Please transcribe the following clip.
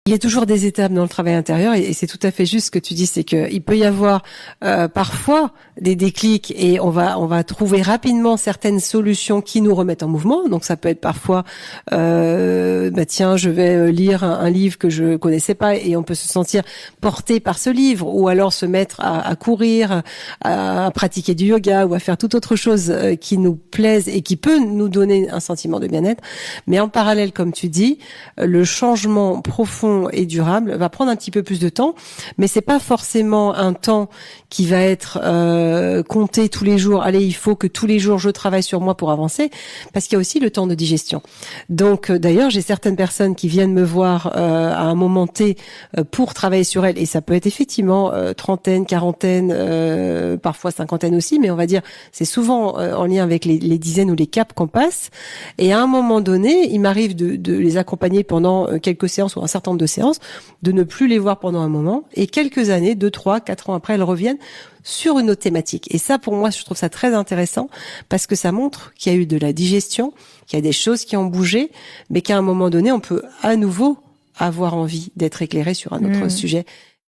Il y a toujours des étapes dans le travail intérieur et c'est tout à fait juste ce que tu dis, c'est que il peut y avoir parfois des déclics et on va trouver rapidement certaines solutions qui nous remettent en mouvement. Donc ça peut être parfois tiens, je vais lire un livre que je connaissais pas et on peut se sentir porté par ce livre, ou alors se mettre à courir, à pratiquer du yoga ou à faire toute autre chose qui nous plaise et qui peut nous donner un sentiment de bien-être. Mais en parallèle, comme tu dis, le changement profond et durable va prendre un petit peu plus de temps, mais c'est pas forcément un temps qui va être compté tous les jours. Allez, il faut que tous les jours je travaille sur moi pour avancer, parce qu'il y a aussi le temps de digestion. Donc d'ailleurs, j'ai certaines personnes qui viennent me voir à un moment T pour travailler sur elles, et ça peut être effectivement trentaine, quarantaine, parfois cinquantaine aussi, mais on va dire c'est souvent en lien avec les dizaines ou les caps qu'on passe. Et à un moment donné, il m'arrive de les accompagner pendant quelques séances ou un certain nombre de séances, de ne plus les voir pendant un moment, et quelques années, 2, 3, 4 ans après, elles reviennent sur une autre thématique. Et ça, pour moi, je trouve ça très intéressant, parce que ça montre qu'il y a eu de la digestion, qu'il y a des choses qui ont bougé, mais qu'à un moment donné, on peut à nouveau avoir envie d'être éclairé sur un autre sujet.